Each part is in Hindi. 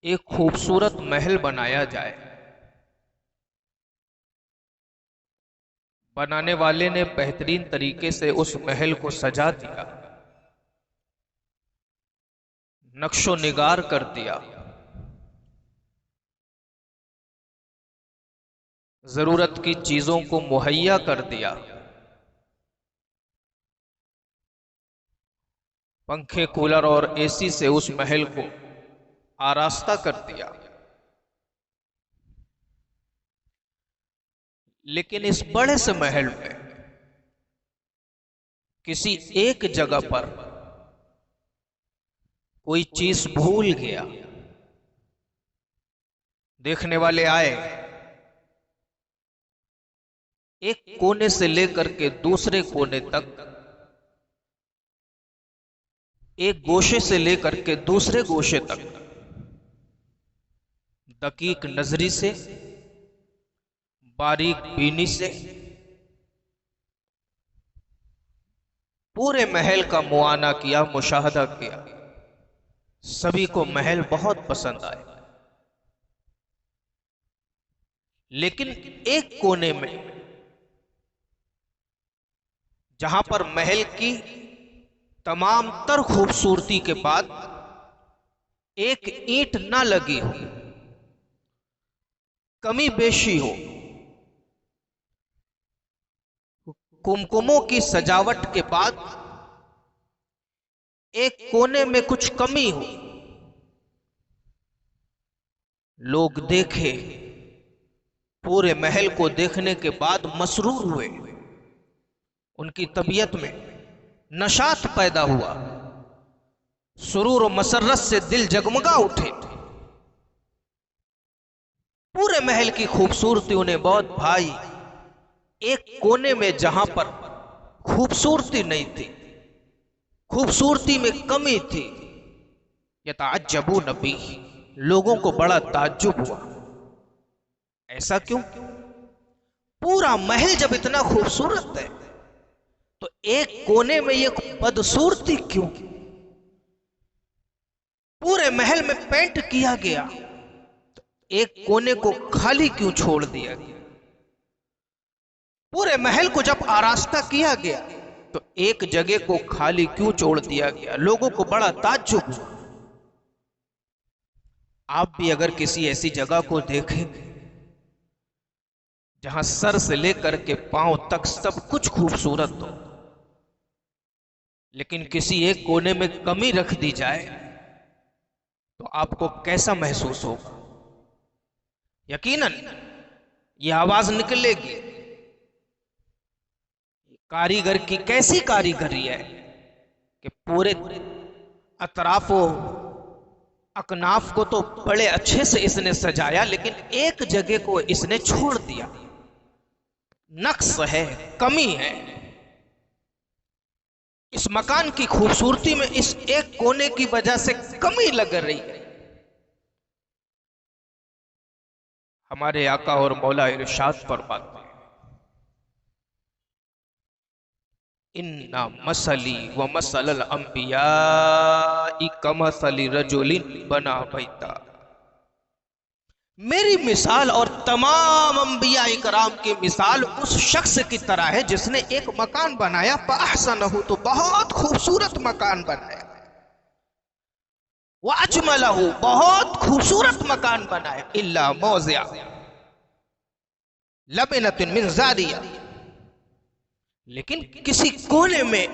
एक खूबसूरत महल बनाया जाए। बनाने वाले ने बेहतरीन तरीके से उस महल को सजा दिया, नक्शो निगार कर दिया, जरूरत की चीजों को मुहैया कर दिया, पंखे कूलर और एसी से उस महल को आरास्ता कर दिया। लेकिन इस बड़े से महल में किसी एक जगह पर कोई चीज भूल गया। देखने वाले आए, एक कोने से लेकर के दूसरे कोने तक, एक गोशे से लेकर के दूसरे गोशे तक दकीक नजरी से, बारीक बीनी से पूरे महल का मुआयना किया, मुशाहदा किया। सभी को महल बहुत पसंद आया। लेकिन एक कोने में, जहां पर महल की तमाम तर खूबसूरती के बाद एक ईंट ना लगी हो, कमी बेशी हो, कुमकुमों की सजावट के बाद एक कोने में कुछ कमी हो, लोग देखे, पूरे महल को देखने के बाद मसरूर हुए। उनकी तबीयत में नशात पैदा हुआ, सुरूर और मसरत से दिल जगमगा उठे। पूरे महल की खूबसूरती उन्हें बहुत भाई। एक कोने में जहां पर खूबसूरती नहीं थी, खूबसूरती में कमी थी, यताअज्जबू नबी, लोगों को बड़ा ताज्जुब हुआ। ऐसा क्यों? पूरा महल जब इतना खूबसूरत है तो एक कोने में ये बदसूरती क्यों? पूरे महल में पेंट किया गया तो एक कोने को खाली क्यों छोड़ दिया गया? पूरे महल को जब आरास्ता किया गया तो एक जगह को खाली क्यों छोड़ दिया गया? लोगों को बड़ा ताज्जुब हुआ। आप भी अगर किसी ऐसी जगह को देखेंगे जहां सर से लेकर के पांव तक सब कुछ खूबसूरत हो, लेकिन किसी एक कोने में कमी रख दी जाए तो आपको कैसा महसूस होगा? यकीनन यह आवाज निकलेगी, कारीगर की कैसी कारीगरी है कि पूरे अतराफों अकनाफ को तो बड़े अच्छे से इसने सजाया, लेकिन एक जगह को इसने छोड़ दिया। नक्स है, कमी है। इस मकान की खूबसूरती में इस एक कोने की वजह से कमी लग रही है। हमारे आका और मौला इरशाद फरमाते हैं, इन्ना मसली व मसलल अंबिया कमसली रजुलिन बना बैता। मेरी मिसाल और तमाम अंबिया इकराम की मिसाल उस शख्स की तरह है जिसने एक मकान बनाया, फअहसनहु, तो बहुत खूबसूरत मकान बनाया, व अजमलहु, बहुत खूबसूरत मकान बनाया, इल्ला मौज़िअ लबनतिन मिन ज़ारिया, लेकिन किसी कोने में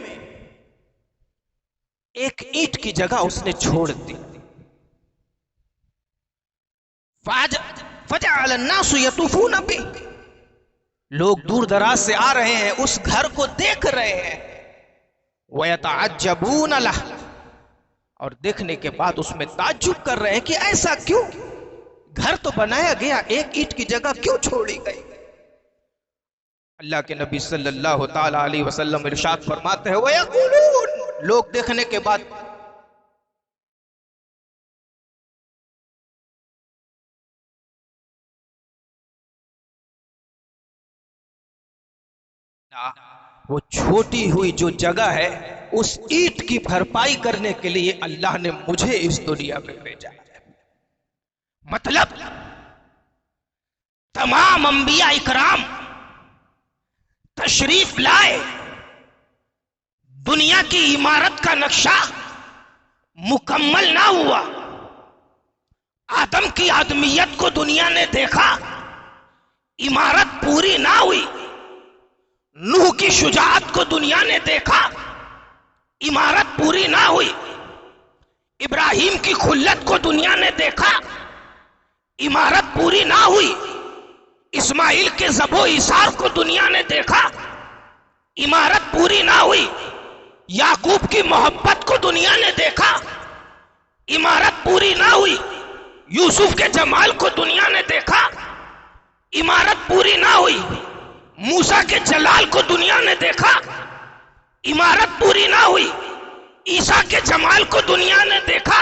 एक ईंट की जगह उसने छोड़ दी। फजअल अन्नासु यतूफून बिही, लोग दूर दराज से आ रहे हैं, उस घर को देख रहे हैं, वयतअज्जबून लह, और देखने के बाद उसमें ताज्जुब कर रहे हैं कि ऐसा क्यों? घर तो बनाया गया, एक ईंट की जगह क्यों छोड़ी गई? अल्लाह के नबी सल्लल्लाहु ताला अलैहि वसल्लम इरशाद फरमाते हैं, वयक़ूलून, लोग देखने के बाद वो छोटी हुई जो जगह है, उस ईंट की भरपाई करने के लिए अल्लाह ने मुझे इस दुनिया में भेजा है। मतलब तमाम अंबिया इकराम तशरीफ लाए, दुनिया की इमारत का नक्शा मुकम्मल ना हुआ। आदम की आदमियत को दुनिया ने देखा, इमारत पूरी ना हुई। नूह की शुजाअत को दुनिया ने देखा, इमारत पूरी ना हुई। इब्राहिम की खुल्लत को दुनिया ने देखा, इमारत पूरी ना हुई। इस्माइल के ज़बो इसार को दुनिया ने देखा, इमारत पूरी ना हुई। याकूब की मोहब्बत को दुनिया ने देखा, इमारत पूरी ना हुई। यूसुफ के जमाल को दुनिया ने देखा, इमारत पूरी ना हुई। मूसा के जलाल को दुनिया ने देखा, इमारत पूरी ना हुई। ईसा के जमाल को दुनिया ने देखा,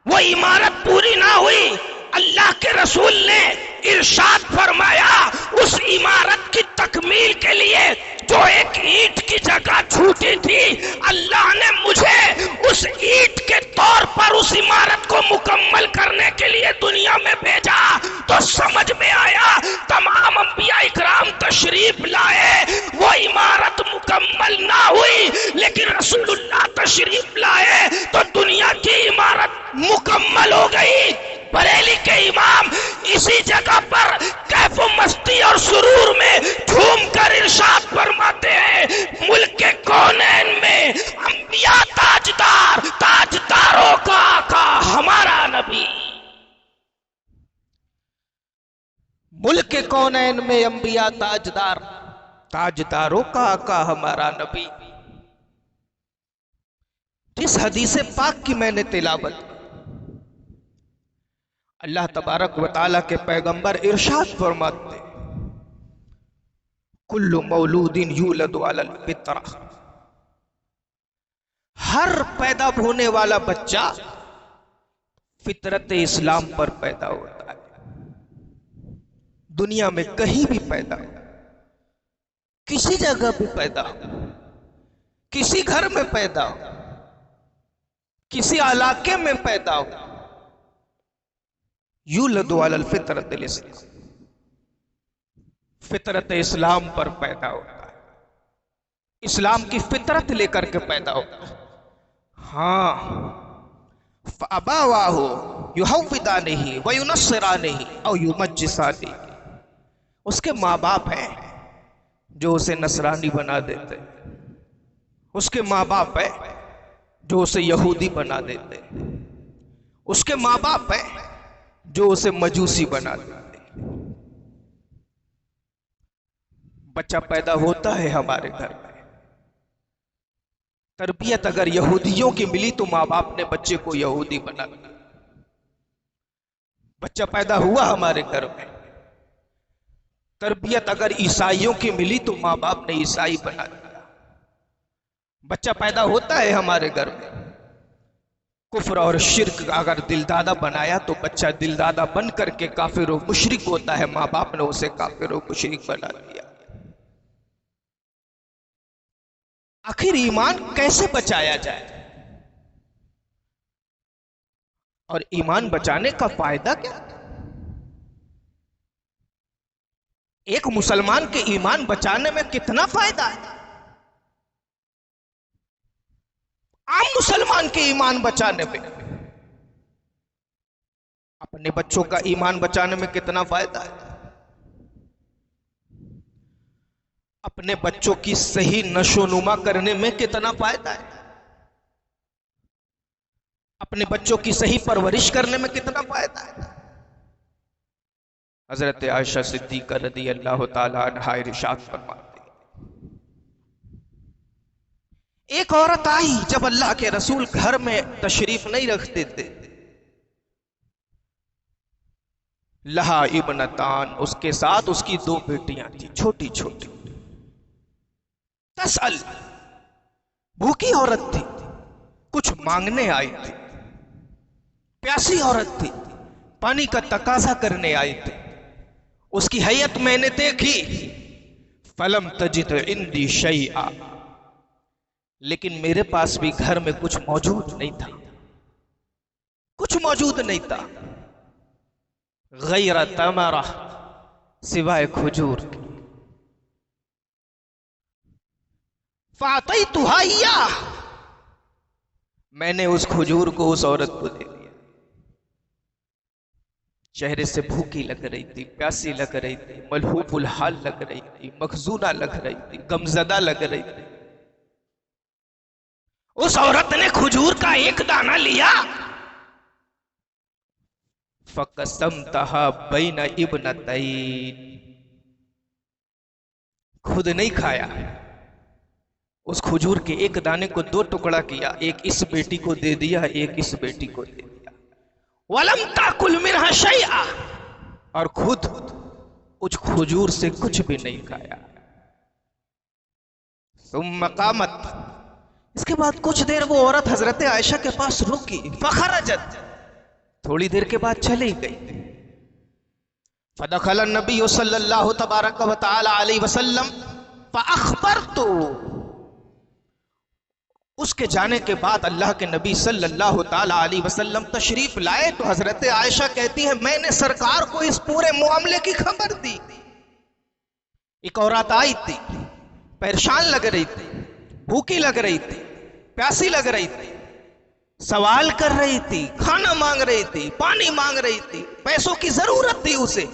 वो इमारत पूरी ना हुई। अल्लाह के रसूल ने इरशाद फरमाया, उस इमारत की तकमील के लिए जो एक ईंट की जगह छूटी थी, अल्लाह ने मुझे उस ईंट के तौर पर उस इमारत को मुकम्मल करने के लिए दुनिया में भेजा। तो समझ में आया, तमाम अंबिया इकराम तशरीफ लाए, वो इमारत मुकम्मल ना हुई, लेकिन रसूलुल्लाह तशरीफ लाए तो दुनिया की इमारत मुकम्मल हो गई। बरेली के इमाम इसी जगह पर कैफो मस्ती और सुरूर में झूम कर इरशाद फरमाते हैं, मुल्क के कोनैन में अंबिया ताजदार, ताजदारों का आका हमारा नबी। मुल्क के कोनैन में अंबिया ताजदार, ताजदारों का आका हमारा नबी। जिस हदीस पाक की मैंने तिलावत, अल्लाह तबारक व तआला के पैगंबर इरशाद फरमाते, कुल्लु मौलूदिन यूलदु अलल फितरा, हर पैदा होने वाला बच्चा फितरत इस्लाम पर पैदा होता है। दुनिया में कहीं भी पैदा हो, किसी जगह भी पैदा हो, किसी घर में पैदा हो, किसी इलाके में पैदा हो, यूलदु अलल फितरतिल इस्लाम, फितरत इस्लाम पर पैदा होता है, इस्लाम की फितरत लेकर के पैदा होता है। हाँ, फअबावाहु युहव्विदानिही व युनस्सिरानिही औ युमज्जिसानिही, उसके माँ बाप हैं जो उसे नसरानी बना देते, उसके माँ बाप है जो उसे यहूदी बना देते, उसके माँ बाप है जो उसे मजूसी बना देते। बच्चा पैदा होता है हमारे घर में, तरबियत अगर यहूदियों की मिली तो माँ बाप ने बच्चे को यहूदी बना दिया। बच्चा पैदा हुआ हमारे घर में, तरबियत अगर ईसाइयों की मिली तो माँ बाप ने ईसाई बना दिया। बच्चा पैदा होता है हमारे घर में, कुफ्र और शिर्क का अगर दिलदादा बनाया तो बच्चा दिलदादा बन करके काफिर और मुशरिक होता है, माँ बाप ने उसे काफिर और मुशरिक बना दिया। आखिर ईमान कैसे बचाया जाए और ईमान बचाने का फायदा क्या? एक मुसलमान के ईमान बचाने में कितना फायदा है? आम मुसलमान के ईमान बचाने में, अपने बच्चों का ईमान बचाने में कितना फायदा है? अपने बच्चों की सही नशोनुमा करने में कितना फायदा है? अपने बच्चों की सही परवरिश करने में कितना फायदा है? हजरत आयशा सिद्दीका रज़ी अल्लाह ताला अन्हा इरशाद फरमाती, एक औरत आई जब अल्लाह के रसूल घर में तशरीफ नहीं रखते थे, लहा इब्नतान, उसके साथ उसकी 2 बेटियां थी, छोटी छोटी। तसल, भूखी औरत थी, कुछ मांगने आई थी, प्यासी औरत थी, पानी का तकाजा करने आई थी। उसकी हैयत मैंने देखी, फलम तजिद इंदी शैआ, लेकिन मेरे पास भी घर में कुछ मौजूद नहीं था, कुछ मौजूद नहीं था। गैर तमरा, सिवाय खजूर के। फातैतुहा इय्याह, मैंने उस खजूर को उस औरत को दे दिया। चेहरे से भूखी लग रही थी, प्यासी लग रही थी, मलहूफुल हाल लग रही थी, मखजूना लग रही थी, गमजदा लग रही थी। उस औरत ने खजूर का एक दाना लिया, फकसमतहा बैन इब्नतैन, खुद नहीं खाया, उस खजूर के एक दाने को दो टुकड़ा किया, एक इस बेटी को दे दिया, एक इस बेटी को दे दिया। वलम ताकुल मिनहा शैआ, और खुद उस खजूर से कुछ भी नहीं खाया। सुम्मा कामत, इसके बाद कुछ देर वो औरत हजरत आयशा के पास रुकी। फखरजत, थोड़ी देर के बाद चली गई। फदखल नबी सल्लल्लाहु तबारक व तआला अलैहि वसल्लम फअखबरतु, उसके जाने के बाद अल्लाह के नबी सल्लल्लाहु ताला अलैहि वसल्लम तशरीफ लाए तो हजरत आयशा कहती है मैंने सरकार को इस पूरे मामले की खबर दी। एक औरत आई थी, परेशान लग रही थी, भूखी लग रही थी, प्यासी लग रही थी, सवाल कर रही थी, खाना मांग रही थी, पानी मांग रही थी, पैसों की जरूरत थी उसे,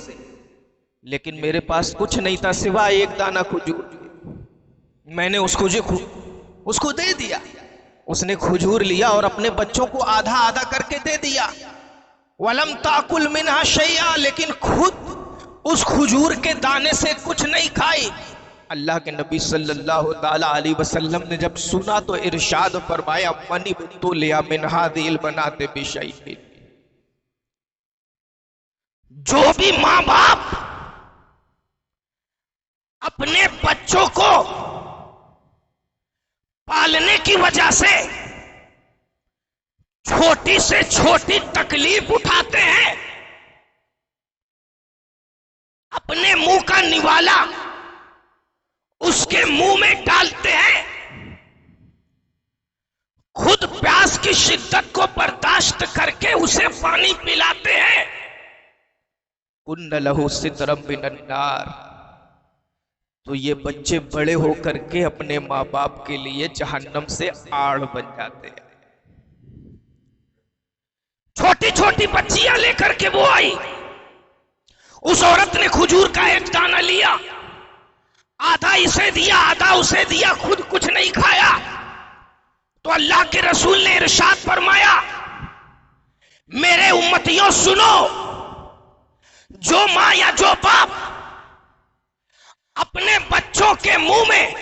लेकिन मेरे पास कुछ नहीं था सिवाय एक दाना खजूर। मैंने उसको दे दिया। उसने खजूर लिया और अपने बच्चों को आधा आधा करके दे दिया। वलम ताकुल मिनहा शैया, लेकिन खुद उस खजूर के दाने से कुछ नहीं खाई। अल्लाह के नबी सल्लल्लाहु ताला अलैहि वसल्लम ने जब सुना तो इरशाद फरमाया मनी तो लिया मिनहा दिल बनाते बिशैइन, जो भी मां बाप अपने बच्चों को पालने की वजह से छोटी से छोटी तकलीफ उठाते हैं, अपने मुंह का निवाला उसके मुंह में डालते हैं, खुद प्यास की शिद्दत को बर्दाश्त करके उसे पानी पिलाते हैं। कुन्न लहू सितरम मिनन नार, तो ये बच्चे बड़े होकर के अपने माँ बाप के लिए जहन्नम से आड़ बन जाते हैं। छोटी छोटी बच्चियां लेकर के वो आई, उस औरत ने खजूर का एक दाना लिया, आधा इसे दिया, आधा उसे दिया, खुद कुछ नहीं खाया। तो अल्लाह के रसूल ने इरशाद फरमाया मेरे उम्मतियों सुनो, जो मां या जो बाप अपने बच्चों के मुंह में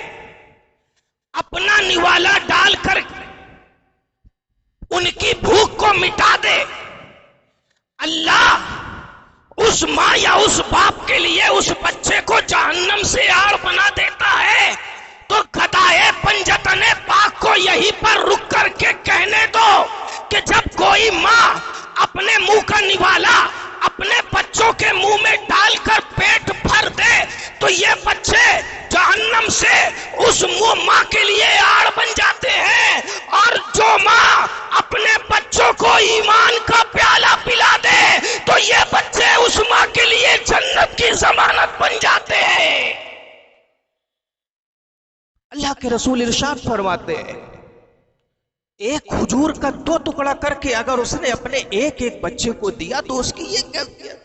अपना निवाला डालकर उनकी भूख को मिटा दे, अल्लाह उस मां या उस बाप के लिए उस बच्चे को जहन्नम से आड़ बना देता है। तो गदाए पंजतने पाक को यहीं पर रुक करके कहने दो कि जब कोई मां अपने मुंह का निवाला अपने बच्चों के मुंह में डालकर पेट भर दे तो ये बच्चे जहन्नम से उस मां के लिए आड़ बन जाते हैं। और जो मां अपने बच्चों को ईमान का प्याला पिला दे तो ये बच्चे उस मां के लिए जन्नत की जमानत बन जाते हैं। अल्लाह के रसूल इरशाद फरमाते हैं एक खजूर का दो टुकड़ा करके अगर उसने अपने एक एक बच्चे को दिया तो उसकी ये क्या किया,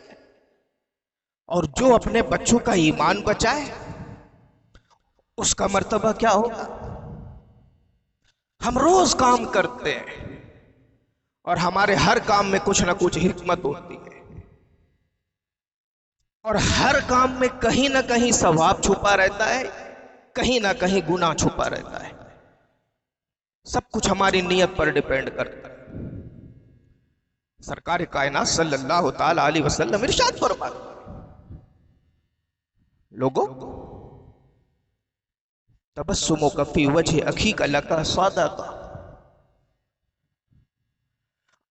और जो अपने बच्चों का ईमान बचाए उसका मर्तबा क्या होगा। हम रोज काम करते हैं और हमारे हर काम में कुछ ना कुछ हिकमत होती है, और हर काम में कहीं ना कहीं सवाब छुपा रहता है, कहीं ना कहीं गुनाह छुपा रहता है। सब कुछ हमारी नियत पर डिपेंड करता है। सरकार कायनात सल्लल्लाहु ताला अलैहि वसल्लम इरशाद फरमाते लोगों तबस्सुमो का फी वजह अखी का लका सदाका,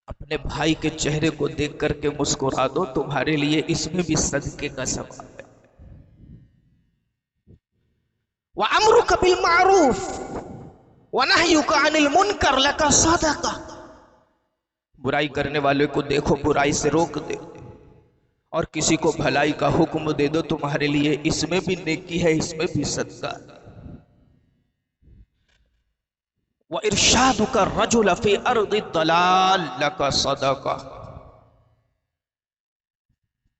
अपने भाई के चेहरे को देख करके मुस्कुरा दो, तुम्हारे लिए इसमें भी सदके का सवाब है। व अमरुका बिल मारूफ व नहयुका अनिल मुनकर लका सदाका, बुराई करने वाले को देखो बुराई से रोक दे और किसी को भलाई का हुक्म दे दो तुम्हारे लिए इसमें भी नेकी है, इसमें भी सदका। व इरशादुका रजुल फी अर्दि दलाल लका सदका।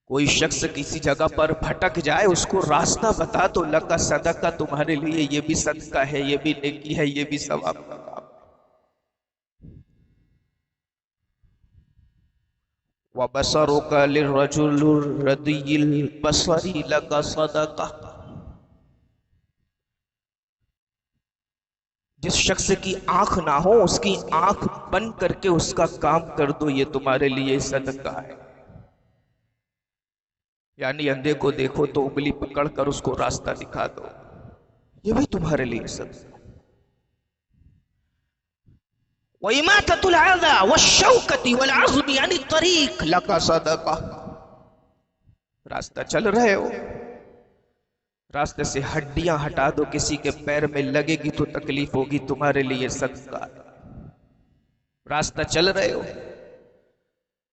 कोई शख्स किसी जगह पर भटक जाए उसको रास्ता बता तो लका सदका, तुम्हारे लिए ये भी सदका है, ये भी नेकी है, ये भी सवाब का काम। व बसरुका लिर्रजुल रदियल बसरी लका सदका। जिस शख्स की आंख ना हो उसकी आंख बंद करके उसका काम कर दो, ये तुम्हारे लिए सदका है। यानी अंधे को देखो तो उंगली पकड़कर उसको रास्ता दिखा दो, ये भी तुम्हारे लिए सदका। व इमाततुल अज़ा वश्शौकति वल अज़्मी अन तरीक लका सदका। रास्ता चल रहे हो, रास्ते से हड्डियां हटा दो, किसी के पैर में लगेगी तो तकलीफ होगी, तुम्हारे लिए सदका है। रास्ता चल रहे हो,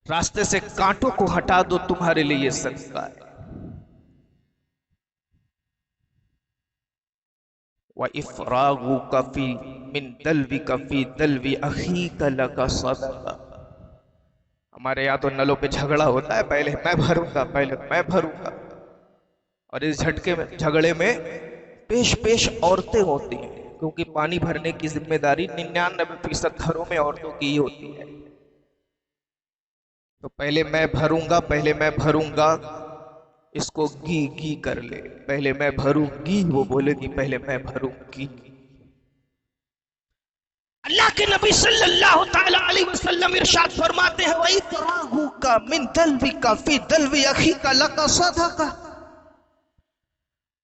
रास्ते से कांटों को हटा दो, तुम्हारे लिए सदका है। व इफ़रागु कफी मिन दल्वी कफी दल्वी अखीका लका सदका। हमारे यहाँ तो नलों पे झगड़ा होता है, पहले मैं भरूंगा, पहले मैं भरूंगा, और इस झटके में झगड़े में पेश पेश औरतें होती हैं, क्योंकि पानी भरने की जिम्मेदारी 99% घरों में औरतों की ही होती है। तो पहले मैं भरूंगा, पहले मैं भरूंगा, इसको गी गी कर ले, पहले मैं भरूंगी, वो बोलेगी पहले मैं भरूंगी। अल्लाह के नबी सल्लल्लाहु तआला अलैहि वसल्लम इरशाद फरमाते हैं, वही तराहु का मिन दल्वी का फी दल्वी अखीका लका सदका।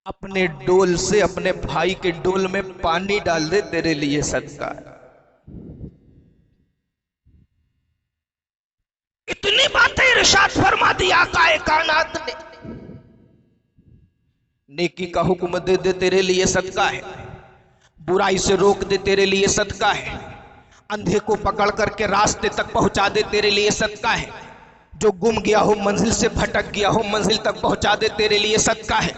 अपने डोल से अपने भाई के डोल में पानी डाल दे, तेरे लिए सदका है। इतनी बातें इरशाद फरमा दी आकाए कायनात ने। नेकी का हुक्म दे दे, तेरे लिए सदका है। बुराई से रोक दे, तेरे लिए सदका है। अंधे को पकड़ करके रास्ते तक पहुंचा दे, तेरे लिए सदका है। जो गुम गया हो, मंजिल से भटक गया हो, मंजिल तक पहुंचा दे, तेरे लिए सदका है।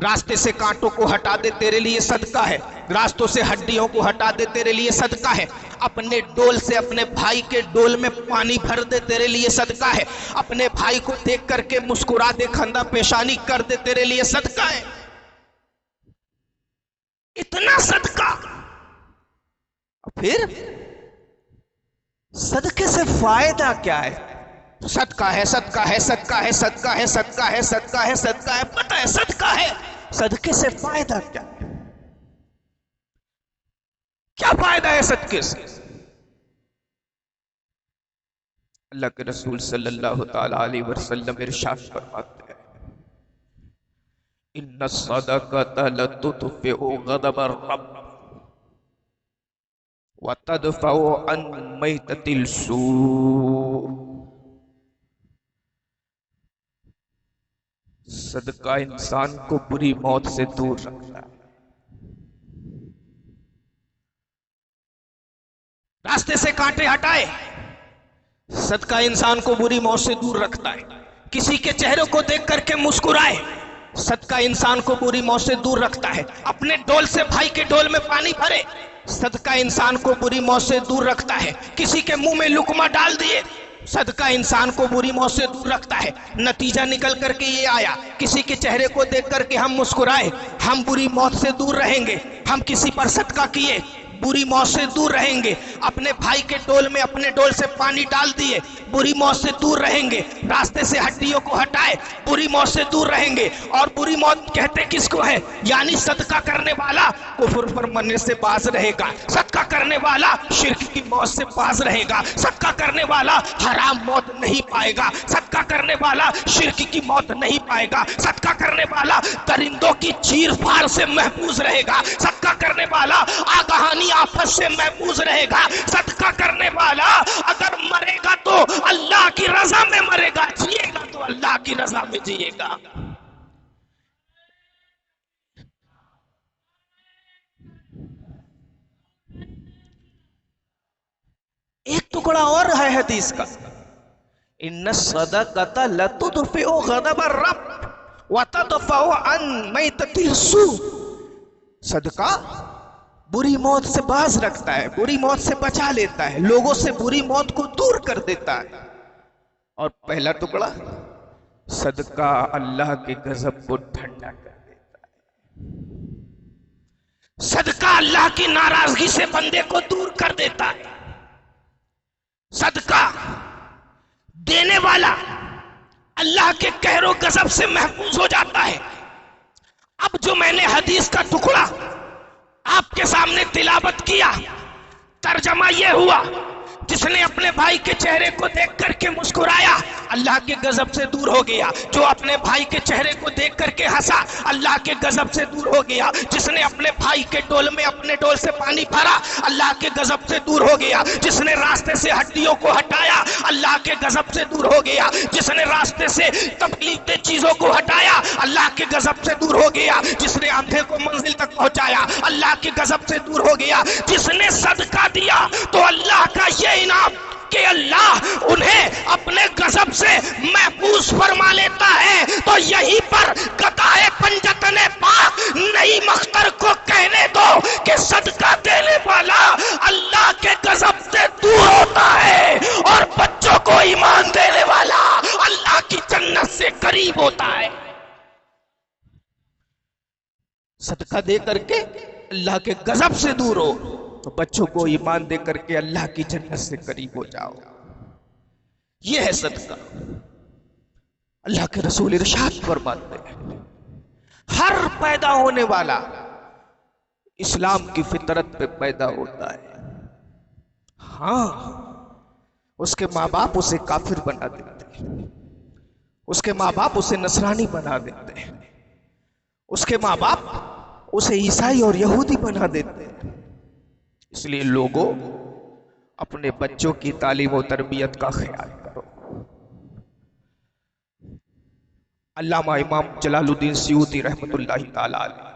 रास्ते से कांटों को हटा दे, तेरे लिए सदका है। रास्तों से हड्डियों को हटा दे, तेरे लिए सदका है। अपने डोल से अपने भाई के डोल में पानी भर दे, तेरे लिए सदका है। अपने भाई को देख करके मुस्कुरा दे, खंदा पेशानी कर दे, तेरे लिए सदका है। इतना सदका। फिर सदके से फायदा क्या है? सदका है, सदका है, सदका है, सदका है, सदका है, सदका है, सदका है, पता है सदका है। सदके से फायदा क्या है? क्या फायदा है सदके से? अल्लाह के रसूल सल्लल्लाहु तआला अलैहि वसल्लम इरशाद फरमाते हैं, इन्ना सदक़ता लतुत्फ़िउ ग़ज़ब रब व तदफ़उ अन मैततिल सू। सदका इंसान को बुरी मौत से दूर रखता है। रास्ते से कांटे हटाए, सदका इंसान को बुरी मौत से दूर रखता है। किसी के चेहरे को देख करके मुस्कुराए, सदका इंसान को बुरी मौत से दूर रखता है। अपने डोल से भाई के डोल में पानी भरे, सदका इंसान को बुरी मौत से दूर रखता है। किसी के मुंह में लुकमा डाल दिए, सदका इंसान को बुरी मौत से दूर रखता है। नतीजा निकल करके ये आया, किसी के चेहरे को देख करके हम मुस्कुराए, हम बुरी मौत से दूर रहेंगे। हम किसी पर सदका किए, बुरी मौत से दूर रहेंगे। अपने भाई के डोल में अपने डोल से पानी डाल दिए, बुरी मौत से दूर रहेंगे। रास्ते से हड्डियों को हटाए, बुरी मौत से दूर रहेंगे। और बुरी मौत कहते किसको है? यानी सदका करने वाला कुफ्र पर मरने से बाज रहेगा, सदका करने वाला शिर्क की मौत से बाज रहेगा, सदका करने वाला हराम मौत नहीं पाएगा, सदका करने वाला शिर्क की मौत नहीं पाएगा, सदका करने वाला दरिंदों की चीर फाड़ से महफूज रहेगा, सदका करने वाला आगाहानी आफत से महफूज रहेगा। सदका करने वाला अगर मरेगा तो अल्लाह की रजा में मरेगा, जिएगा तो अल्लाह की रजा में जिएगा। एक टुकड़ा और है हदीस का, इन्न सदक़त लतुदफ़िउ ग़ज़ब रब व तदफ़उ अन मैततिल सू। सदका बुरी मौत से बाज रखता है, बुरी मौत से बचा लेता है, लोगों से बुरी मौत को दूर कर देता है। और पहला टुकड़ा, सदका अल्लाह के गजब को ठंडा कर देता है। सदका अल्लाह की नाराजगी से बंदे को दूर कर देता है। सदका देने वाला अल्लाह के कहरो गजब से महफूज हो जाता है। अब जो मैंने हदीस का टुकड़ा आपके सामने तिलावत किया, तर्जमा यह हुआ, जिसने अपने भाई के चेहरे को देख करके मुस्कुराया अल्लाह के गजब से दूर हो गया। जो अपने भाई के चेहरे को देख करके हंसा अल्लाह के गजब से दूर हो गया। जिसने अपने भाई के डोल में अपने डोल से पानी भरा अल्लाह के गजब से दूर हो गया। जिसने रास्ते से हड्डियों को हटाया अल्लाह के गजब से दूर हो गया। जिसने रास्ते से तकलीफ दे चीजों को हटाया अल्लाह के गजब से दूर हो गया। जिसने अंधे को मंजिल तक पहुंचाया अल्लाह के गजब से दूर हो गया। जिसने सदका दिया तो अल्लाह का ये इनाम कि अल्लाह उन्हें अपने गजब से महफूज फरमा लेता है। तो यहीं पर गदाए पंजतने पाक नई मख्तर को कहने दो कि सदका देने वाला अल्लाह के गजब से दूर होता है और बच्चों को ईमान देने वाला अल्लाह की जन्नत से करीब होता है। सदका दे करके अल्लाह के गजब से दूर हो तो बच्चों को ईमान दे करके अल्लाह की जन्नत से करीब हो जाओ। यह है सदका। अल्लाह के रसूल इरशाद फरमाते हैं, हर पैदा होने वाला इस्लाम की फितरत पे पैदा होता है। हाँ, उसके माँ बाप उसे काफिर बना देते हैं, उसके माँ बाप उसे नसरानी बना देते हैं, उसके माँ बाप उसे ईसाई और यहूदी बना देते हैं। इसलिए लोगों अपने बच्चों की तालीम और तरबियत का ख्याल करो। अल्लामा इमाम जलालुद्दीन सयूती रहमतुल्लाहि ताला अलैह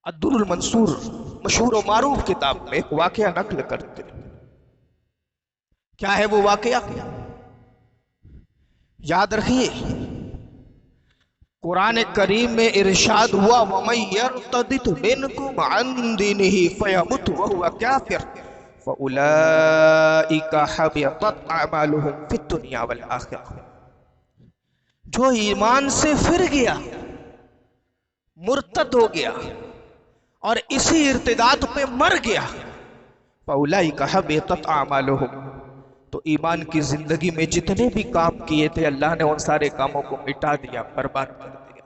अद्दुरुल मंसूर मशहूर और मारूफ किताब में एक वाकया नकल करते हैं। क्या है वो वाकया? याद रखिए, कुरान करीम में इरशाद हुआ, वमन यर्तदिद मिनकुम अन दीनिही फयमुत वहुव काफिर फउलाइका हबितत अमालुहुम फिद दुनिया वल आखिरह। जो ईमान से फिर गया, मुर्तद हो गया और इसी इर्तिदाद पे मर गया, फउलाइका हबितत अमालुहुम, तो ईमान की जिंदगी में जितने भी काम किए थे अल्लाह ने उन सारे कामों को मिटा दिया, बर्बाद कर दिया।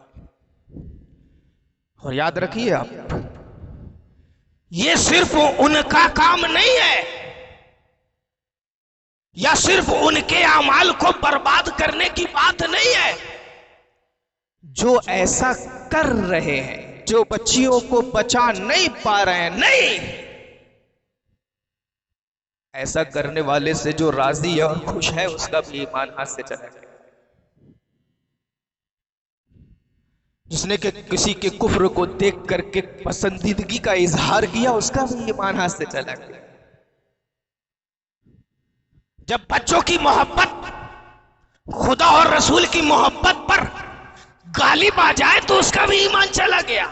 और याद रखिए आप, ये सिर्फ उनका काम नहीं है या सिर्फ उनके अमाल को बर्बाद करने की बात नहीं है। जो ऐसा कर रहे हैं, जो बच्चियों को बचा नहीं पा रहे हैं, नहीं, ऐसा करने वाले से जो राजी है और खुश है उसका भी ईमान हाथ से चला गया। जिसने के किसी के कुफ्र को देख करके पसंदीदगी का इजहार किया उसका भी ईमान हाथ से चला गया। जब बच्चों की मोहब्बत खुदा और रसूल की मोहब्बत पर गालिब आ जाए तो उसका भी ईमान चला गया।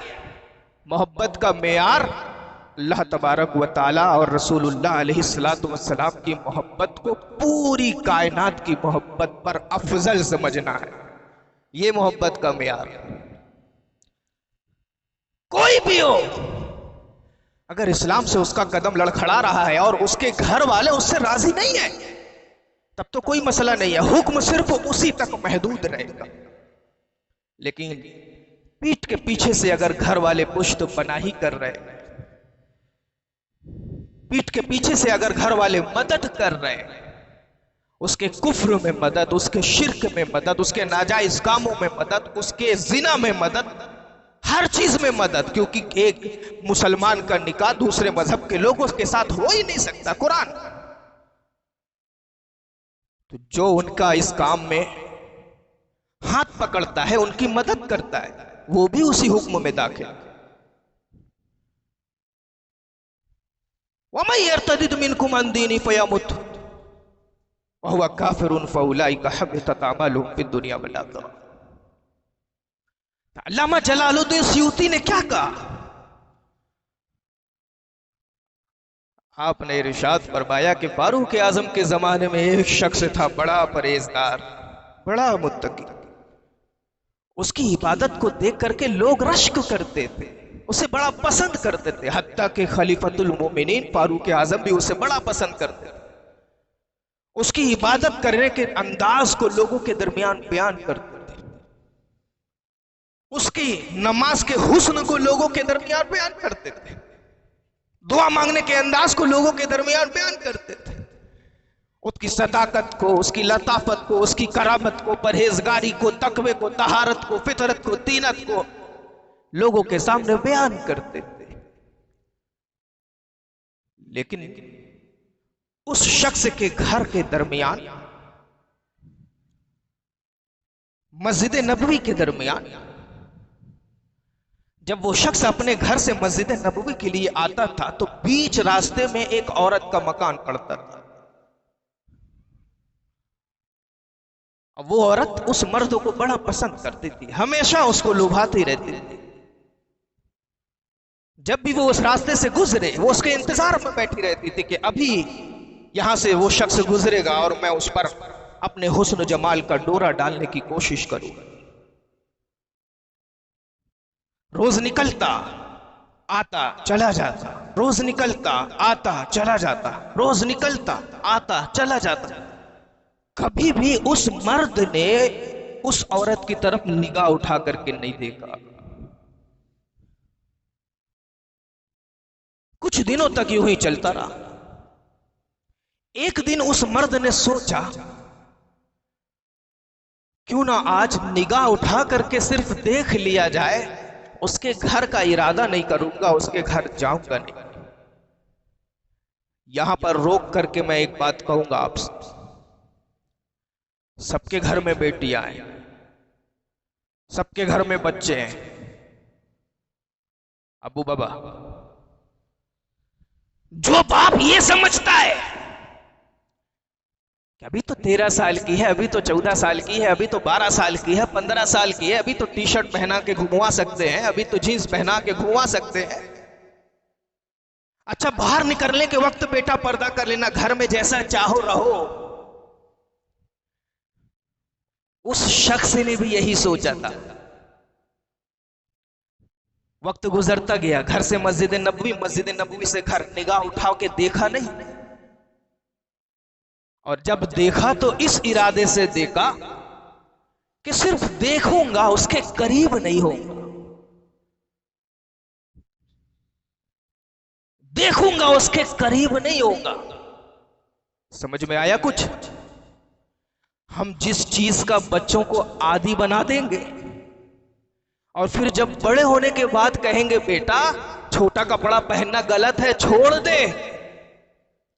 मोहब्बत का मेयार अल्लाह तबारक व ताला और रसूलुल्लाह अलैहिस्सलातु वस्सलाम की मोहब्बत को पूरी कायनात की मोहब्बत पर अफजल समझना है। ये मोहब्बत का मेयार। कोई भी हो, अगर इस्लाम से उसका कदम लड़खड़ा रहा है और उसके घर वाले उससे राजी नहीं है, तब तो कोई मसला नहीं है, हुक्म सिर्फ उसी तक महदूद रहेगा। लेकिन पीठ के पीछे से अगर घर वाले पुश्त पनाही कर रहे हैं, पीठ के पीछे से अगर घर वाले मदद कर रहे हैं, उसके कुफ्र में मदद, उसके शिर्क में मदद, उसके नाजायज कामों में मदद, उसके जिना में मदद, हर चीज में मदद, क्योंकि एक मुसलमान का निकाह दूसरे मजहब के लोगों के साथ हो ही नहीं सकता कुरान। तो जो उनका इस काम में हाथ पकड़ता है, उनकी मदद करता है, वो भी उसी हुक्म में दाखिल। वमन यर्तदिद मिनकुम अन दीनिही फयमुत, वहुवा काफिरुन फउलाइका हबितत अमलुहुम फिद दुनिया वल आखिरह। अल्लामा जलालुद्दीन सयूती ने क्या कहा? आपने इरशाद फरमाया कि फारूक आजम के जमाने में एक शख्स था, बड़ा परहेजगार, बड़ा मुत्तकी। उसकी इबादत को देख करके लोग रश्क करते थे, उसे बड़ा पसंद करते थे। हत्ता के खलीफतुल मोमिनीन फारूक आजम भी उसे बड़ा पसंद करते थे। उसकी इबादत करने के अंदाज को लोगों के दरमियान बयान करते थे, उसकी नमाज के हुस्न को लोगों के दरमियान बयान करते थे, दुआ मांगने के अंदाज को लोगों के दरमियान बयान करते थे, उसकी सदाकत को, उसकी लताफत को, उसकी करामत को, परहेजगारी को, तकवे को, तहारत को, फितरत को, तीनत को लोगों के सामने बयान करते थे। लेकिन उस शख्स के घर के दरमियान, मस्जिद नबवी के दरमियान, जब वो शख्स अपने घर से मस्जिद नबवी के लिए आता था तो बीच रास्ते में एक औरत का मकान पड़ता था। अब वो औरत उस मर्द को बड़ा पसंद करती थी, हमेशा उसको लुभाती रहती थी। जब भी वो उस रास्ते से गुजरे वो उसके इंतजार में बैठी रहती थी कि अभी यहां से वो शख्स गुजरेगा और मैं उस पर अपने हुस्न जमाल का डोरा डालने की कोशिश करूंगा। रोज निकलता आता चला जाता, रोज निकलता आता चला जाता, रोज निकलता आता चला जाता। कभी भी उस मर्द ने उस औरत की तरफ निगाह उठा करके नहीं देखा। कुछ दिनों तक यूं ही चलता रहा। एक दिन उस मर्द ने सोचा, क्यों ना आज निगाह उठा करके सिर्फ देख लिया जाए। उसके घर का इरादा नहीं करूंगा, उसके घर जाऊंगा नहीं। यहां पर रोक करके मैं एक बात कहूंगा आपसे, सबके घर में बेटियां हैं, सबके घर में बच्चे हैं। अबू बाबा, जो बाप ये समझता है कि अभी तो 13 साल की है, अभी तो 14 साल की है, अभी तो 12 साल की है, 15 साल की है, अभी तो टी शर्ट पहना के घुमवा सकते हैं, अभी तो जीन्स पहना के घुमवा सकते हैं। अच्छा, बाहर निकलने के वक्त बेटा पर्दा कर लेना, घर में जैसा चाहो रहो। उस शख्स ने भी यही सोचा था। वक्त गुजरता गया, घर से मस्जिद नबवी, मस्जिद नबवी से घर, निगाह उठा के देखा नहीं। और जब देखा तो इस इरादे से देखा कि सिर्फ देखूंगा, उसके करीब नहीं होऊंगा। देखूंगा, उसके करीब नहीं होगा। समझ में आया कुछ? हम जिस चीज का बच्चों को आदी बना देंगे और फिर जब बड़े होने के बाद कहेंगे बेटा छोटा कपड़ा पहनना गलत है, छोड़ दे,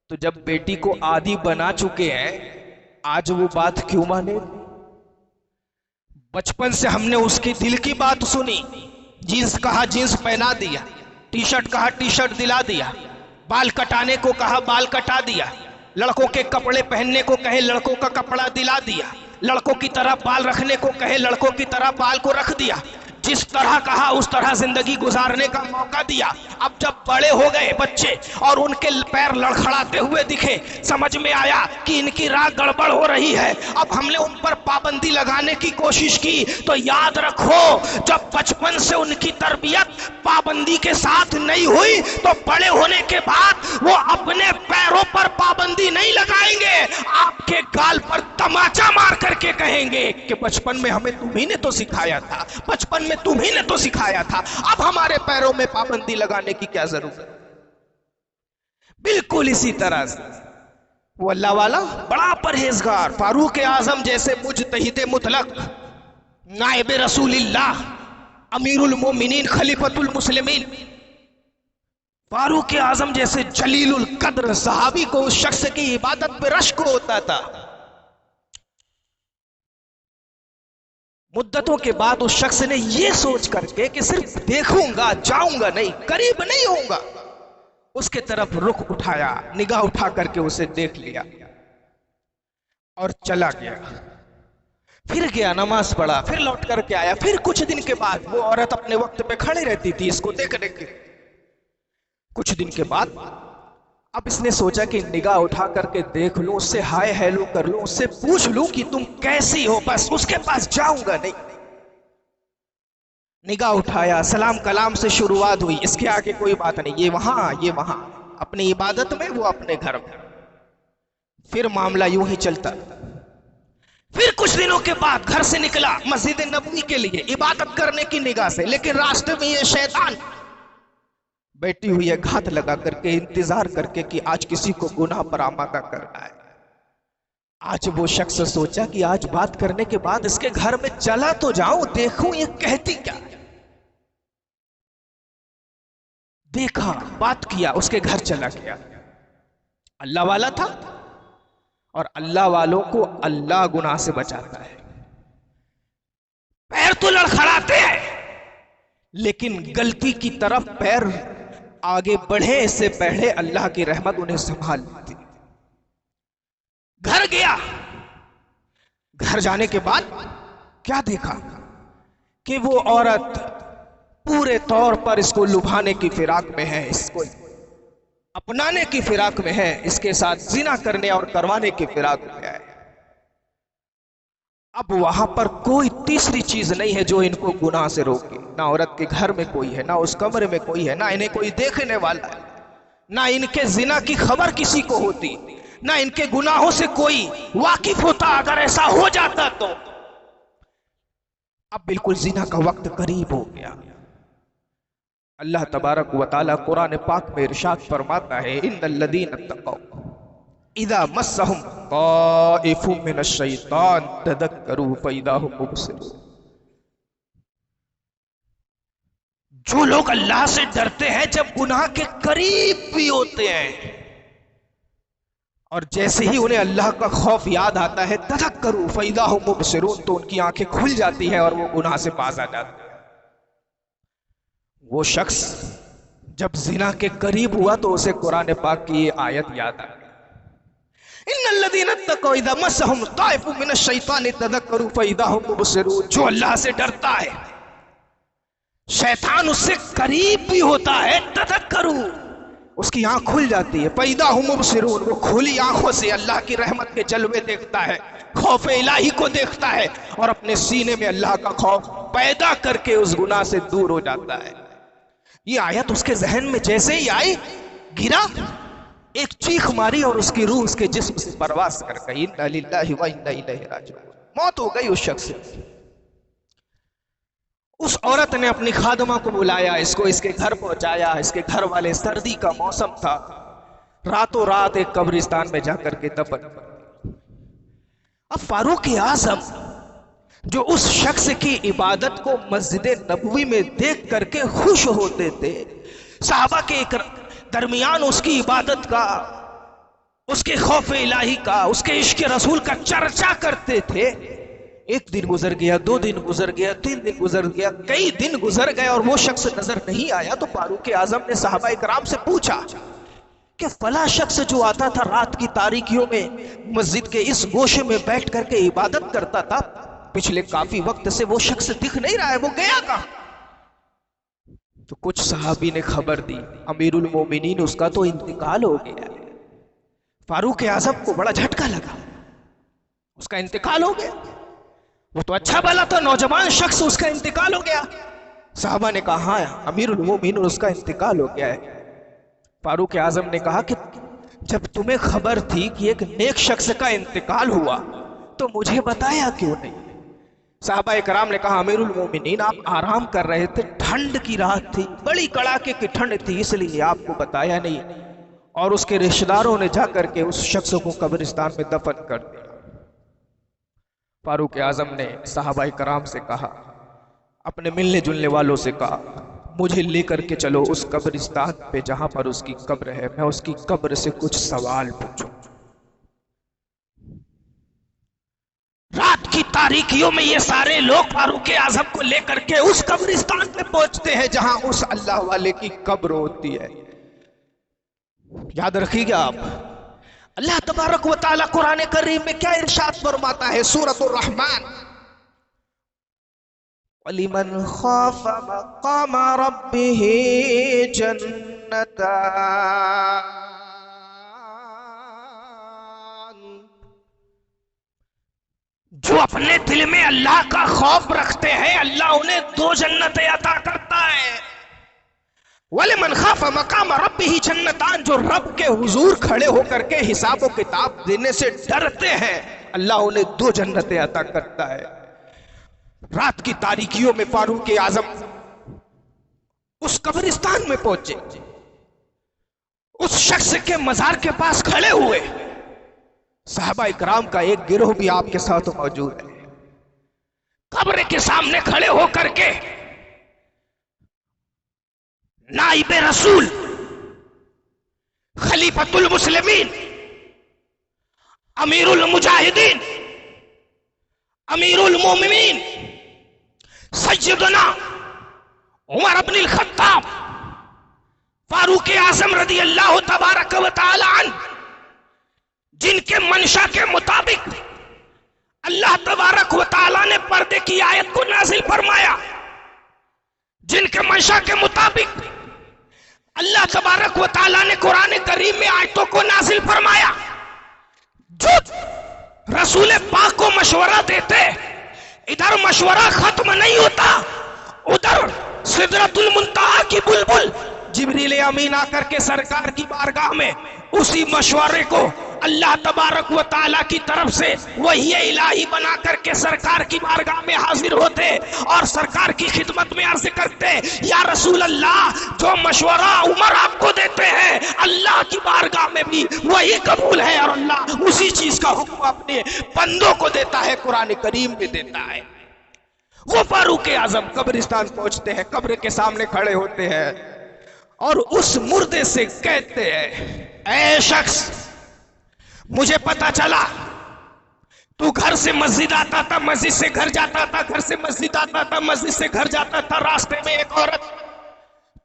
तो जब बेटी को आदी बना चुके हैं, आज वो बात क्यों माने? बचपन से हमने उसकी दिल की बात सुनी, जीन्स कहा जीन्स पहना दिया, टी शर्ट कहा टी शर्ट दिला दिया, बाल कटाने को कहा बाल कटा दिया, लड़कों के कपड़े पहनने को कहे लड़कों का कपड़ा दिला दिया, लड़कों की तरह बाल रखने को कहे लड़कों की तरह बाल को रख दिया, जिस तरह कहा उस तरह जिंदगी गुजारने का मौका दिया। अब जब बड़े हो गए बच्चे और उनके पैर लड़खड़ाते हुए दिखे, समझ में आया कि इनकी राह गड़बड़ हो रही है। अब हमने उन पर पाबंदी लगाने की कोशिश की, तो याद रखो जब बचपन से उनकी तरबियत पाबंदी के साथ नहीं हुई तो बड़े होने के बाद वो अपने पैरों पर पाबंदी नहीं लगाएंगे, आपके गाल पर तमाचा मार करके कहेंगे कि बचपन में हमें तुम्ही ने तो सिखाया था, बचपन में तुम्ही ने तो सिखाया था, अब हमारे पैरों में पाबंदी लगाने की क्या जरूरत। बिल्कुल इसी तरह से वो अल्लाह वाला बड़ा परहेजगार, फारूक आजम जैसे मुजतहिद मुतलक, नायब रसूलिल्लाह, अमीरुल मोमिनीन, खलीफतुल मुस्लिमीन, फारूक आजम जैसे जलीलुल कद्र सहाबी को उस शख्स की इबादत पे रश्क होता था। मुद्दतों के बाद उस शख्स ने यह सोच करके कि सिर्फ देखूंगा, जाऊंगा नहीं, करीब नहीं होऊंगा, उसके तरफ रुख उठाया, निगाह उठा करके उसे देख लिया। और चला गया। फिर गया, नमाज पढ़ा, फिर लौट करके आया। फिर कुछ दिन के बाद वो औरत अपने वक्त पे खड़ी रहती थी इसको देखने के। कुछ दिन के बाद अब इसने सोचा कि निगाह उठा करके देख लूं, उससे हाय हेलो कर लूं, उससे पूछ लूं कि तुम कैसी हो, बस उसके पास जाऊंगा नहीं। निगाह उठाया, सलाम कलाम से शुरुआत हुई, इसके आगे कोई बात नहीं, ये वहां अपनी इबादत में, वो अपने घर में। फिर मामला यूं ही चलता। फिर कुछ दिनों के बाद घर से निकला मस्जिद नबवी के लिए इबादत करने की निगाह से, लेकिन रास्ते में ये शैतान बैठी हुई है घात लगा करके, इंतजार करके कि आज किसी को गुनाह पर आमादा करना है। आज वो शख्स सोचा कि आज बात करने के बाद इसके घर में चला तो जाऊं, देखूं ये कहती क्या। देखा, बात किया, उसके घर चला गया। अल्लाह वाला था और अल्लाह वालों को अल्लाह गुनाह से बचाता है। पैर तो लड़खड़ाते हैं, लेकिन गलती की तरफ पैर आगे बढ़े इससे पहले अल्लाह की रहमत उन्हें संभाल लेती। घर गया, घर जाने के बाद क्या देखा कि वो औरत पूरे तौर पर इसको लुभाने की फिराक में है, इसको अपनाने की फिराक में है, इसके साथ जिना करने और करवाने की फिराक में है। अब वहां पर कोई तीसरी चीज नहीं है जो इनको गुनाह से रोके। ना औरत के घर में कोई है, ना उस कमरे में कोई है, ना इन्हें कोई देखने वाला है, ना इनके जिना की खबर किसी को होती, ना इनके गुनाहों से कोई वाकिफ होता। अगर ऐसा हो जाता तो अब बिल्कुल जिना का वक्त करीब हो गया। अल्लाह तबारक व तआला कुरान पाक में इरशाद फरमाता है, इन्नल्लज़ीना तक़ौ इज़ा मस्सहुम ताइफुम मिनश्शैतान तज़क्करू फ़इज़ा हुम मुबसिरून। जो लोग अल्लाह से डरते हैं जब गुनाह के करीब भी होते हैं और जैसे ही उन्हें अल्लाह का खौफ याद आता है, तज़क्करू फ़इज़ा हुम मुबसिरून, तो उनकी आंखें खुल जाती है और वो गुनाह से बाज आ जाते हैं। वो शख्स जब जिना के करीब हुआ तो उसे कुरान पाक की ये आयत याद आ गई, इन्नल्लज़ीना तक़ौ इज़ा मस्सहुम ताइफुम मिनश्शैतानि तज़क्करू फ़इज़ा हुम मुबसिरून। जो अल्लाह से डरता है, शैतान उससे करीब भी होता है, तज़क्करू, उसकी आंख खुल जाती है, फ़इज़ा हुम मुबसिरून, वो खुली आंखों से अल्लाह की रहमत के जलवे देखता है, खौफ इलाही को देखता है और अपने सीने में अल्लाह का खौफ पैदा करके उस गुनाह से दूर हो जाता है। ये आयत उसके जहन में जैसे ही आई, गिरा, एक चीख मारी और उसकी रूह उसके जिस्म से परवास कर गई। इन्ना लिल्लाहि व इन्ना इलैहि राजिऊन। मौत हो गई उस शख्स की। उस औरत ने अपनी खादमा को बुलाया, इसको इसके घर पहुंचाया। इसके घर वाले, सर्दी का मौसम था, रातों रात एक कब्रिस्तान में जाकर के दफन। अब फारूक आज़म जो उस शख्स की इबादत को मस्जिद नबवी में देख करके खुश होते थे, सहाबा के दरमियान उसकी इबादत का, उसके खौफ इलाही का, उसके इश्क रसूल का चर्चा करते थे। एक दिन गुजर गया, 2 दिन गुजर गया, 3 दिन गुजर गया, कई दिन गुजर गए और वो शख्स नजर नहीं आया। तो फारूक आज़म ने सहाबा इकराम से पूछा कि फला शख्स जो आता था रात की तारीकियों में मस्जिद के इस गोशे में बैठ करके इबादत करता था, पिछले काफी वक्त से वो शख्स दिख नहीं रहा है, वो गया कहां? तो कुछ सहाबी ने खबर दी, अमीरुल मोमिनीन उसका तो इंतकाल हो गया। फारूक आज़म को बड़ा झटका लगा, उसका इंतकाल हो गया। वो तो अच्छा भला था, नौजवान शख्स, उसका इंतकाल हो गया। साहबा ने कहा, हाँ अमीरुल मोमिनीन उसका इंतकाल हो गया है। फारूक आज़म ने कहा कि जब तुम्हें खबर थी कि एक नेक शख्स का इंतकाल हुआ तो मुझे बताया क्यों नहीं? साहबा इकराम ने कहा, अमीरुल मोमिनीन आप आराम कर रहे थे, ठंड की रात थी, बड़ी कड़ाके की ठंड थी, इसलिए आपको बताया नहीं। और उसके रिश्तेदारों ने जाकर के उस शख्स को कब्रिस्तान में दफन कर दिया। फारूक आज़म ने साहबा इकराम से कहा, अपने मिलने जुलने वालों से कहा, मुझे लेकर के चलो उस कब्रिस्तान पे जहां पर उसकी कब्र है, मैं उसकी कब्र से कुछ सवाल पूछूं। रात की तारीकियों में ये सारे लोग फारूक आज़म को लेकर के उस कब्रिस्तान पे पहुंचते हैं जहां उस अल्लाह वाले की कब्र होती है। याद रखिएगा आप, अल्लाह तबारक व तआला कुरान करीम में क्या इरशाद फरमाता है सूरतुर रहमान, वलिमन खाफ मकाम रब्बिही जन्नतान। जो अपने दिल में अल्लाह का खौफ रखते हैं अल्लाह उन्हें 2 जन्नतें अता करता है। वलिमन खाफ मकाम रब्बिही जन्नतान, जो रब के हुजूर खड़े होकर के हिसाब और किताब देने से डरते हैं अल्लाह उन्हें 2 जन्नतें अता करता है। रात की तारीकियों में फारूक आजम उस कब्रिस्तान में पहुंचे, उस शख्स के मजार के पास खड़े हुए। साहबा इकराम का एक गिरोह भी आपके साथ मौजूद है। कब्र के सामने खड़े होकर के नाइब रसूल खलीफतुल मुस्लिमीन अमीरुल मुजाहिदीन अमीरुल मोमिनीन सैयदना उमर इब्नुल खत्ताब फारूक आजम रदी अल्लाह तबारक व तआला अन्हु, जिनके मंशा के मुताबिक अल्लाह तबारक व तआला ने पर्दे की आयत को नाजिल फरमाया, जिनके मंशा के मुताबिक अल्लाह तबारक व तआला ने कुरान करीम में आयतों को नाजिल फरमाया, जो रसूल पाक को मशवरा देते, इधर मशवरा खत्म नहीं होता, उधर सिदरतुल मुंतहा की बुलबुल जिब्रील अमीन आकर के सरकार की बारगाह में उसी मशवरे को अल्लाह तबारक व तआला की तरफ से वही इलाही बना करके सरकार की बारगाह में हाजिर होते और सरकार की खिदमत में अर्ज करते, या रसूल अल्लाह, जो मशवरा उमर आपको देते हैं अल्लाह की बारगाह में भी वही कबूल है और अल्लाह उसी चीज का हुक्म अपने बंदों को देता है, कुरान करीम में देता है। वो फारूक आजम कब्रिस्तान पहुंचते हैं, कब्र के सामने खड़े होते हैं और उस मुर्दे से कहते हैं, ऐ शख्स, मुझे पता चला तू घर से मस्जिद आता था, मस्जिद से घर जाता था, घर से मस्जिद आता था, मस्जिद से घर जाता था। रास्ते में एक औरत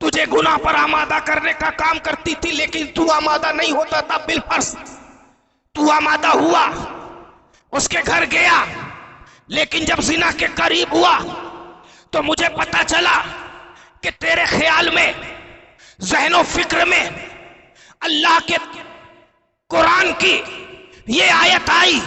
तुझे गुनाह पर आमादा करने का काम करती थी, लेकिन तू आमादा नहीं होता था। बिलफर्ज तू आमादा हुआ, उसके घर गया, लेकिन जब जिना के करीब हुआ तो मुझे पता चला कि तेरे ख्याल में, ज़हनो फिक्र में अल्लाह के कुरान की ये आयत आई,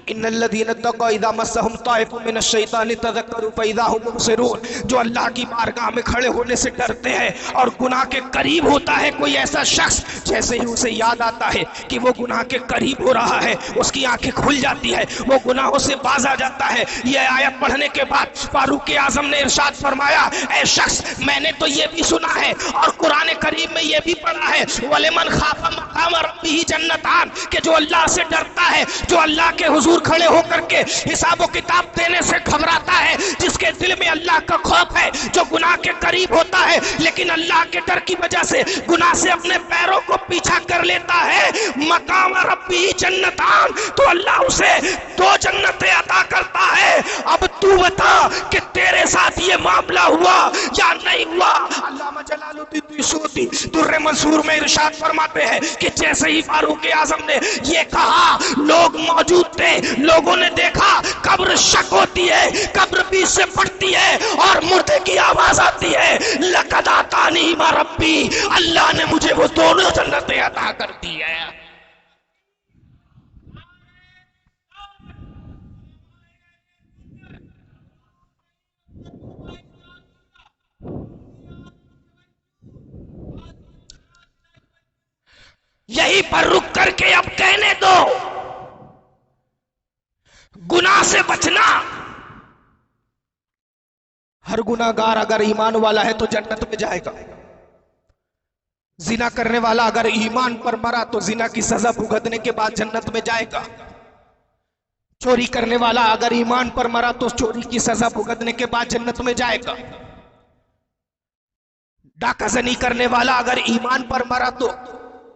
इन्नल्लज़ीना तक़ौ इज़ा मस्सहुम ताइफुम मिनश्शैतानि तज़क्करू फ़इज़ा हुम मुबसिरून। जो अल्लाह की बारगाह में खड़े होने से डरते हैं और गुनाह के करीब होता है कोई ऐसा शख्स, जैसे ही उसे याद आता है कि वो गुनाह के करीब हो रहा है उसकी आंखें खुल जाती है, वो गुनाहों से बाज आ जाता है। यह आयत पढ़ने के बाद फारूक आजम ने इरशाद फरमाया, ऐ शख्स, मैंने तो ये भी सुना है और कुरान करीम में ये भी पढ़ा है, वलिमन खाफा मकाम रब्बिही जन्नतान, कि जो अल्लाह से डरता है, जो अल्लाह के हुजूर खड़े होकर के हिसाब किताब देने से घबराता है, जिसके दिल में अल्लाह का खौफ है, जो गुनाह के करीब होता है लेकिन अल्लाह के डर की वजह से गुनाह से अपने पैरों को पीछा कर लेता है, मकाम रब्बी जन्नतान, तो अल्लाह उसे 2 जन्नतें अता करता है। अब तू बता कि तेरे साथ ये मामला हुआ या नहीं हुआ। अल्लामा जलालुद्दीन सूती दुर्र मंसूर में इरशाद फरमाते हैं कि जैसे ही फारूक आजम ने ये कहा, लोग मौजूद थे, लोगों ने देखा कब्र शक होती है, कब्र बीच से फटती है और मुर्दे की आवाज आती है, लक़द आतानी मा रब्बी, अल्लाह ने मुझे वो 2 जन्नतें अता कर दी है। यहीं पर रुक करके अब कहने दो, गुनाह से बचना। हर गुनाहगार अगर ईमान वाला है तो जन्नत में जाएगा। जिना करने वाला अगर ईमान पर मरा तो जिना की सजा भुगतने के बाद जन्नत में जाएगा। चोरी करने वाला अगर ईमान पर मरा तो चोरी की सजा भुगतने के बाद जन्नत में जाएगा। डाकाजनी करने वाला अगर ईमान पर मरा तो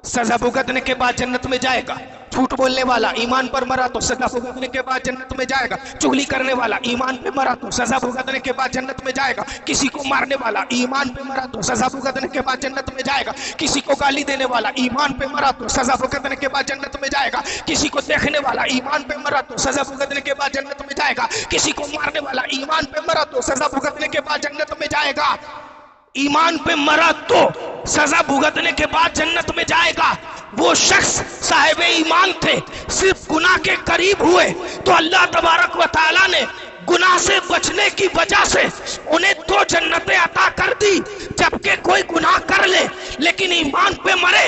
सजा भुगतने के बाद जन्नत में जाएगा। झूठ बोलने वाला ईमान पर मरा तो सजा भुगतने के बाद जन्नत में जाएगा। चुगली करने वाला ईमान पे मरा तो सजा भुगतने के बाद जन्नत में जाएगा। किसी को मारने वाला ईमान पे मरा तो सजा भुगतने के बाद जन्नत में जाएगा। किसी को गाली देने वाला ईमान पे मरा तो सजा भुगतने के बाद जन्नत में जाएगा। किसी को देखने वाला ईमान पे मरा तो सजा भुगतने के बाद जन्नत में जाएगा। किसी को मारने वाला ईमान पे मरा तो सजा भुगतने के बाद जन्नत में जाएगा। ईमान पे मरा तो सजा भुगतने के बाद जन्नत में जाएगा। वो शख्स साहिब ईमान थे, सिर्फ गुनाह के करीब हुए तो अल्लाह तबारक व तआला ने गुनाह से बचने की वजह से उन्हें 2 जन्नतें अता कर दी। जबकि कोई गुनाह कर ले लेकिन ईमान पे मरे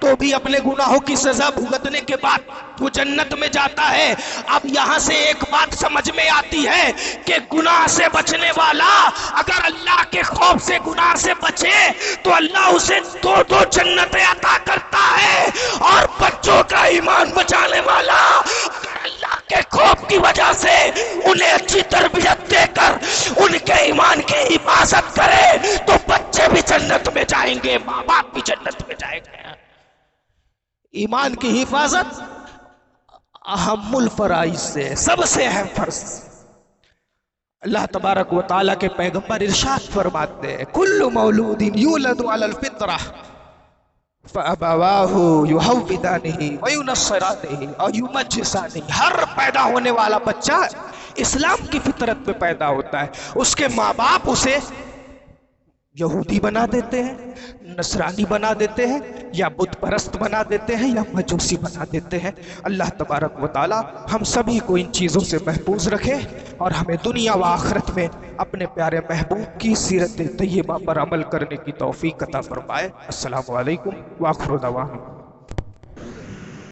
तो भी अपने गुनाहों की सजा भुगतने के बाद वो जन्नत में जाता है। अब यहां से एक बात समझ में आती है कि गुनाह से बचने वाला अगर अल्लाह के खौफ से गुनाह से बचे तो अल्लाह उसे 2-2 जन्नतें अता करता है। और बच्चों का ईमान बचाने वाला अगर अल्लाह के खौफ की वजह से उन्हें अच्छी तरबियत देकर उनके ईमान की हिफाजत करे तो बच्चे भी जन्नत में जाएंगे, माँ बाप भी जन्नत में जाएंगे। ईमान की हिफाजत अहमुल फराइज से, सबसे अहम फर्ज। अल्लाह तबारक व तआला के पैगंबर इरशाद फरमाते हैं, कुल्लु मौलूदिन यूलदु अलल फित्रा फअबवाहु युहव्विदानिही व युनस्सिरानिही और युमज्जिसानिही। हर पैदा होने वाला बच्चा इस्लाम की फितरत पे पैदा होता है। उसके माँ बाप उसे यहूदी बना देते हैं, नसरानी बना देते हैं, या बुत परस्त बना देते हैं, या मजूसी बना देते हैं। अल्लाह तबारक व तआला हम सभी को इन चीज़ों से महफूज रखे और हमें दुनिया व आखिरत में अपने प्यारे महबूब की सीरत तय्यबा पर अमल करने की तौफीक अता फरमाए। अस्सलामु अलैकुम व आखिरु दवाना।